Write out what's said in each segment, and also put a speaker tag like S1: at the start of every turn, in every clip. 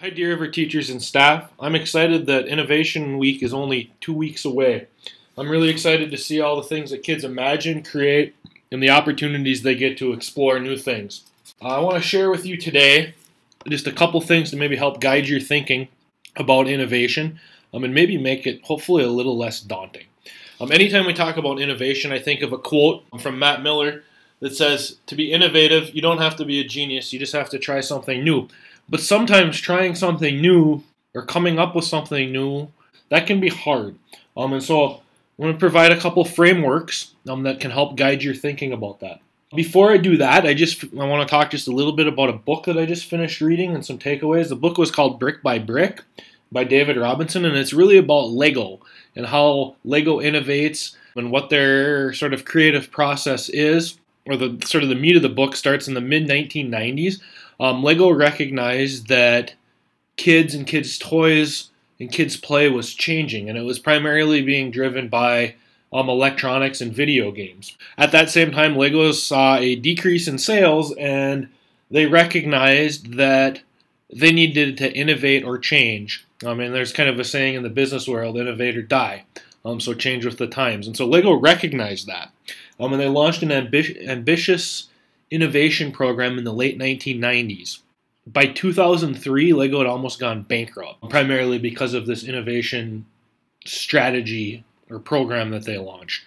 S1: Hi, Dear River teachers and staff. I'm excited that Innovation Week is only 2 weeks away. I'm really excited to see all the things that kids imagine, create, and the opportunities they get to explore new things. I want to share with you today just a couple things to maybe help guide your thinking about innovation and maybe make it hopefully a little less daunting. Anytime we talk about innovation, I think of a quote from Matt Miller that says, to be innovative, you don't have to be a genius, you just have to try something new. But sometimes trying something new or coming up with something new, that can be hard. And so I'm going to provide a couple frameworks that can help guide your thinking about that. Before I do that, I want to talk just a little bit about a book that I just finished reading and some takeaways. The book was called Brick by Brick by David Robinson, and it's really about Lego and how Lego innovates and what their sort of creative process is, or the sort of the meat of the book starts in the mid-1990s. Lego recognized that kids and kids' toys and kids' play was changing, and it was primarily being driven by electronics and video games. At that same time, Lego saw a decrease in sales, and they recognized that they needed to innovate or change. And there's kind of a saying in the business world, innovate or die. So change with the times. And so Lego recognized that. And they launched an ambitious innovation program in the late 1990s. By 2003, Lego had almost gone bankrupt, primarily because of this innovation strategy or program that they launched,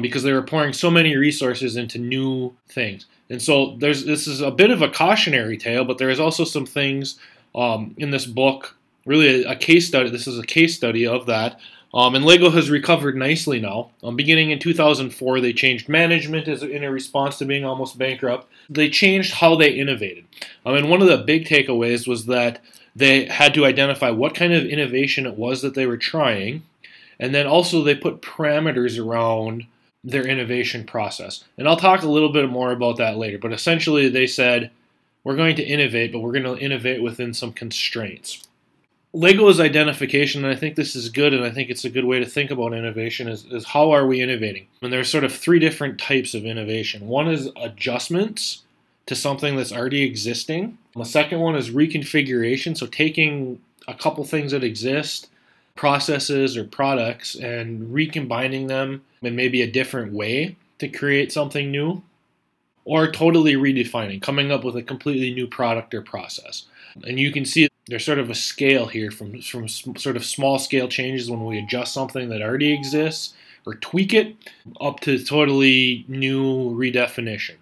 S1: because they were pouring so many resources into new things. And so this is a bit of a cautionary tale, but there is also some things in this book, really a case study. This is a case study of that. And Lego has recovered nicely now. Beginning in 2004, they changed management in a response to being almost bankrupt. They changed how they innovated. And one of the big takeaways was that they had to identify what kind of innovation it was that they were trying. And then also they put parameters around their innovation process. And I'll talk a little bit more about that later. But essentially they said, we're going to innovate, but we're going to innovate within some constraints. Lego's identification, and I think this is good, and I think it's a good way to think about innovation, is how are we innovating? And there's sort of three different types of innovation. One is adjustments to something that's already existing. The second one is reconfiguration, so taking a couple things that exist, processes or products, and recombining them in maybe a different way to create something new. Or totally redefining, coming up with a completely new product or process. And you can see there's sort of a scale here from sort of small scale changes when we adjust something that already exists or tweak it up to totally new redefinition.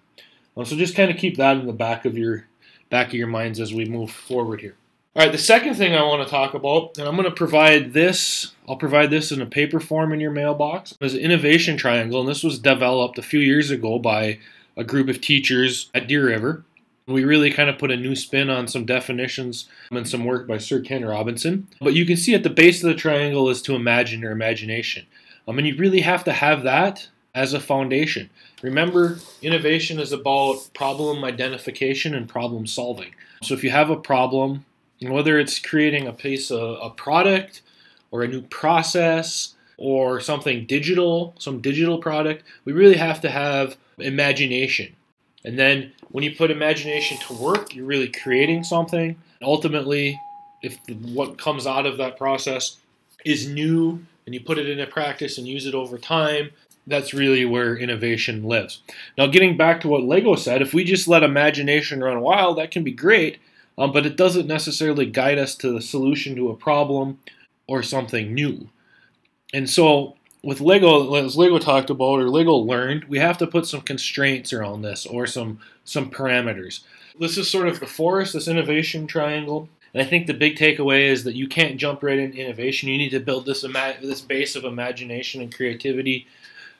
S1: So just kind of keep that in the back of your minds as we move forward here. All right, the second thing I want to talk about, and I'm going to provide this, I'll provide this in a paper form in your mailbox, is an innovation triangle, and this was developed a few years ago by a group of teachers at Deer River. We really kind of put a new spin on some definitions and some work by Sir Ken Robinson. But you can see at the base of the triangle is to imagine or imagination. And you really have to have that as a foundation. Remember, innovation is about problem identification and problem solving. So if you have a problem, whether it's creating a product or a new process or something digital, some digital product, we really have to have imagination. And then when you put imagination to work, you're really creating something. Ultimately, if what comes out of that process is new and you put it into practice and use it over time, that's really where innovation lives. Now, getting back to what Lego said, if we just let imagination run wild, that can be great, but it doesn't necessarily guide us to the solution to a problem or something new. And so with Lego, as Lego talked about, or Lego learned, we have to put some constraints around this, or some parameters. This is sort of the forest, this innovation triangle. And I think the big takeaway is that you can't jump right into innovation. You need to build this base of imagination and creativity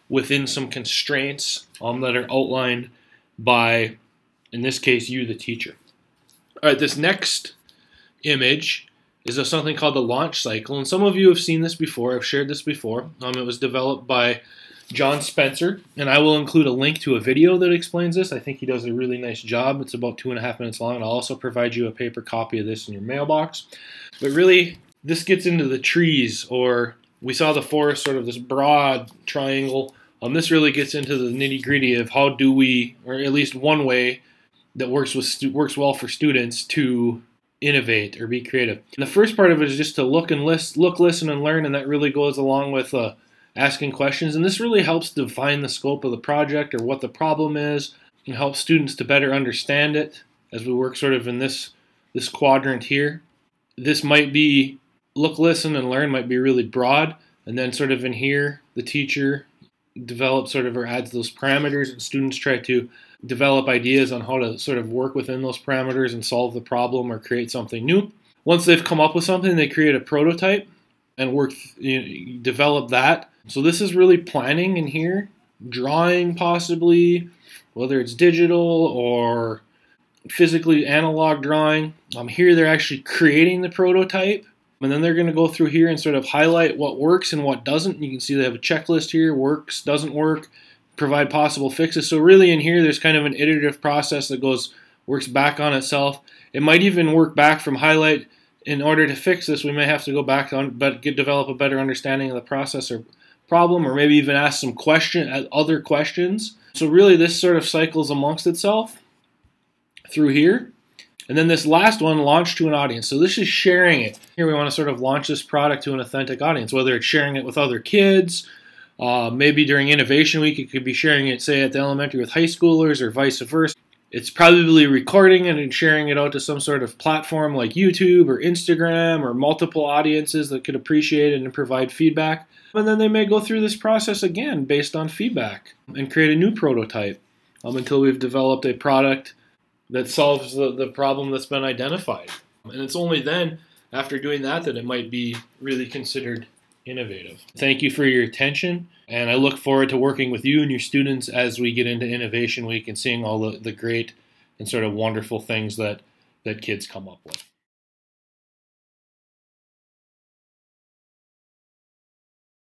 S1: within some constraints that are outlined by, in this case, you, the teacher. All right, this next image is of something called the launch cycle. And some of you have seen this before. I've shared this before. It was developed by John Spencer, and I will include a link to a video that explains this. I think he does a really nice job. It's about 2.5 minutes long, and I'll also provide you a paper copy of this in your mailbox. But really, this gets into the trees, or we saw the forest, sort of this broad triangle. This really gets into the nitty-gritty of how do we, or at least one way that works well for students to innovate or be creative. And the first part of it is just to look, listen, and learn, and that really goes along with asking questions. And this really helps define the scope of the project or what the problem is, and helps students to better understand it as we work sort of in this quadrant here. This might be look, listen, and learn might be really broad, and then sort of in here, the teacher develops sort of or adds those parameters, and students try to develop ideas on how to sort of work within those parameters and solve the problem or create something new. Once they've come up with something, they create a prototype and develop that. So this is really planning in here, drawing possibly, whether it's digital or physically analog drawing. Here they're actually creating the prototype, and then they're going to go through here and sort of highlight what works and what doesn't. You can see they have a checklist here, works, doesn't work, provide possible fixes. So really in here there's kind of an iterative process that works back on itself. It might even work back from highlight. In order to fix this, we may have to go back on, but develop a better understanding of the process or problem, or maybe even ask some other questions. So really this sort of cycles amongst itself through here. And then this last one, launch to an audience. So this is sharing it. Here we want to sort of launch this product to an authentic audience, whether it's sharing it with other kids, maybe during Innovation Week, it could be sharing it, say, at the elementary with high schoolers or vice versa. It's probably recording it and sharing it out to some sort of platform like YouTube or Instagram or multiple audiences that could appreciate it and provide feedback. And then they may go through this process again based on feedback and create a new prototype until we've developed a product that solves the problem that's been identified. And it's only then, after doing that, that it might be really considered innovative. Thank you for your attention, and I look forward to working with you and your students as we get into Innovation Week and seeing all the great and sort of wonderful things that kids come up with.